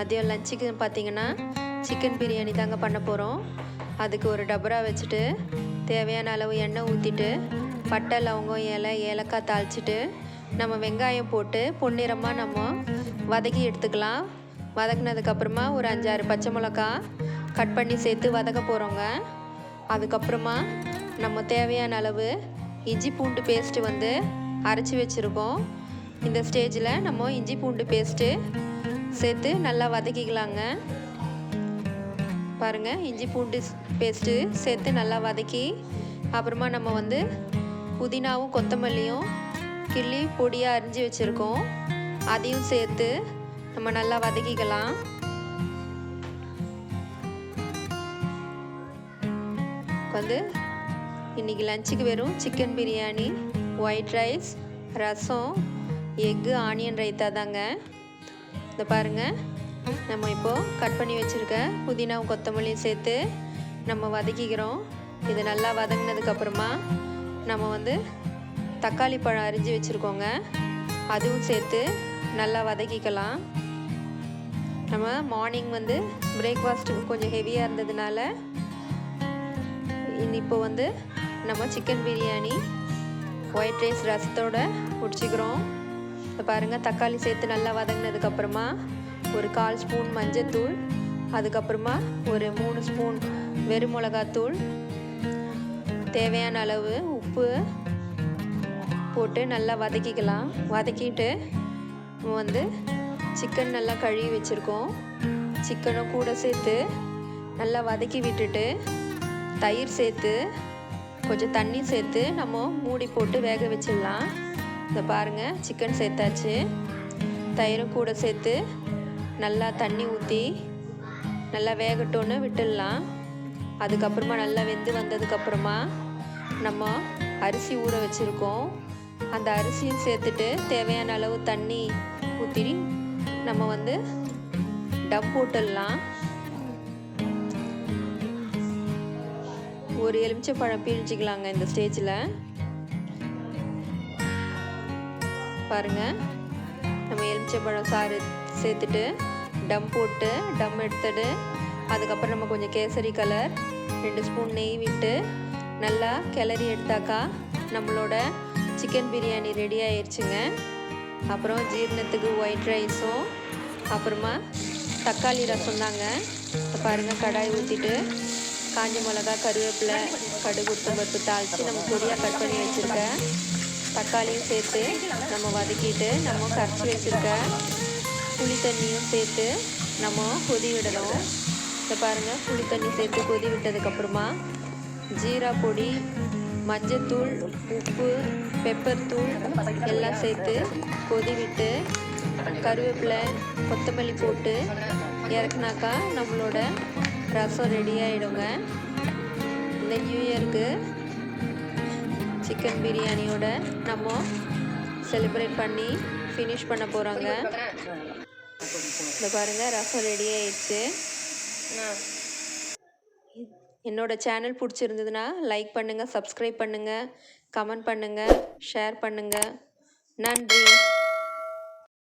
மதியம் லஞ்சுக்கு பார்த்தீங்கன்னா சிக்கன் பிரியாணி தாங்க பண்ண போகிறோம். அதுக்கு ஒரு டபரா வச்சுட்டு தேவையான அளவு எண்ணெய் ஊற்றிட்டு பட்டை லவங்கம் ஏலக்காய் தாளிச்சிட்டு நம்ம வெங்காயம் போட்டு பொன்னிறமாக நம்ம வதக்கி எடுத்துக்கலாம். வதக்குனதுக்கப்புறமா ஒரு 5-6 பச்சை மிளகா கட் பண்ணி சேர்த்து வதக்க போகிறோங்க. அதுக்கப்புறமா நம்ம தேவையான அளவு இஞ்சி பூண்டு பேஸ்ட்டு வந்து அரைச்சி வச்சுருக்கோம். இந்த ஸ்டேஜில் நம்ம இஞ்சி பூண்டு பேஸ்ட்டு சேர்த்து நல்லா வதக்கிக்கலாங்க. பாருங்கள், இஞ்சி பூண்டு பேஸ்ட்டு சேர்த்து நல்லா வதக்கி அப்புறமா நம்ம வந்து புதினாவும் கொத்தமல்லியும் கிள்ளி பொடியாக அரிஞ்சு வச்சுருக்கோம். அதையும் சேர்த்து நம்ம நல்லா வதக்கிக்கலாம். வந்து இன்றைக்கி லஞ்சுக்கு வெறும் சிக்கன் பிரியாணி, ஒயிட் ரைஸ், ரசம், எக்கு, ஆனியன் ரைத்தா தாங்க. இதை பாருங்கள், நம்ம இப்போது கட் பண்ணி வச்சுருக்க புதினாவும் கொத்தமல்லியும் சேர்த்து நம்ம வதக்கிக்கிறோம். இது நல்லா வதங்கினதுக்கப்புறமா நம்ம வந்து தக்காளி பழம் அரிஞ்சு வச்சுருக்கோங்க. அதுவும் சேர்த்து நல்லா வதக்கிக்கலாம். நம்ம மார்னிங் வந்து பிரேக்ஃபாஸ்ட்டுக்கு கொஞ்சம் ஹெவியாக இருந்ததுனால இப்போ வந்து நம்ம சிக்கன் பிரியாணி ஒயிட் ரைஸ் ரசத்தோடு முடிச்சுக்கிறோம். இப்போ பாருங்கள், தக்காளி சேர்த்து நல்லா வதங்கினதுக்கப்புறமா ஒரு 1/4 ஸ்பூன் மஞ்சத்தூள், அதுக்கப்புறமா ஒரு 3 ஸ்பூன் வெறும் மிளகாத்தூள், தேவையான அளவு உப்பு போட்டு நல்லா வதக்கிக்கலாம். வதக்கிட்டு வந்து சிக்கன் நல்லா கழுவி வச்சுருக்கோம். சிக்கனும் கூட சேர்த்து நல்லா வதக்கி விட்டுட்டு தயிர் சேர்த்து கொஞ்சம் தண்ணி சேர்த்து நம்ம மூடி போட்டு வேக வச்சிடலாம். இதை பாருங்கள், சிக்கன் சேர்த்தாச்சு. தயிரும் கூட சேர்த்து நல்லா தண்ணி ஊற்றி நல்லா வேகட்டோன்னு விட்டுடலாம். அதுக்கப்புறமா நல்லா வெந்து வந்ததுக்கப்புறமா நம்ம அரிசி ஊற வச்சுருக்கோம். அந்த அரிசியும் சேர்த்துட்டு தேவையான அளவு தண்ணி ஊற்றி நம்ம வந்து டம் போட்டுடலாம். ஒரு எலுமிச்சைப்பழம் பிழிஞ்சிக்கலாங்க இந்த ஸ்டேஜில். பாருங்கள், நம்ம எலுமிச்சைப்பழம் சாறு சேர்த்துட்டு டம் போட்டு டம் எடுத்துட்டு அதுக்கப்புறம் நம்ம கொஞ்சம் கேசரி கலர் 2 ஸ்பூன் நெய் விட்டு நல்லா கிளறி எடுத்தாக்கா நம்மளோட சிக்கன் பிரியாணி ரெடி ஆயிடுச்சுங்க. அப்புறம் ஜீரணத்துக்கு ஒயிட் ரைஸும் அப்புறமா தக்காளி ரசம் தாங்க. பாருங்கள், கடாய் ஊற்றிட்டு காஞ்ச மிளகா, கருவேப்பிலை, கடுகு, உளுத்தம்பருப்பு தாளித்து நம்ம பொடியாக கட் பண்ணி வச்சுருக்க தக்காளியும் சேர்த்து நம்ம வதக்கிட்டு நம்ம கரைச்சி வச்சுருக்க புளி தண்ணியும் சேர்த்து நம்ம கொதி விடணும். இதை பாருங்கள், புளி தண்ணி சேர்த்து கொதி விட்டதுக்கப்புறமா ஜீரா பொடி, மஞ்சத்தூள், உப்பு, பெப்பர் தூள் எல்லாம் சேர்த்து கொதி விட்டு கருவேப்பிலை, கொத்தமல்லி போட்டு இறக்குனாக்கா நம்மளோட ரசம் ரெடி ஆகிடுங்க. இந்த நியூ இயருக்கு சிக்கன் பிரியாணியோட நம்ம செலிப்ரேட் பண்ணி ஃபினிஷ் பண்ண போகிறோங்க. இந்த பாருங்கள், ரசம் ரெடி ஆயிடுச்சு. என்னோடய சேனல் பிடிச்சிருந்ததுன்னா லைக் பண்ணுங்கள், சப்ஸ்கிரைப் பண்ணுங்கள், கமெண்ட் பண்ணுங்கள், ஷேர் பண்ணுங்கள். நன்றி.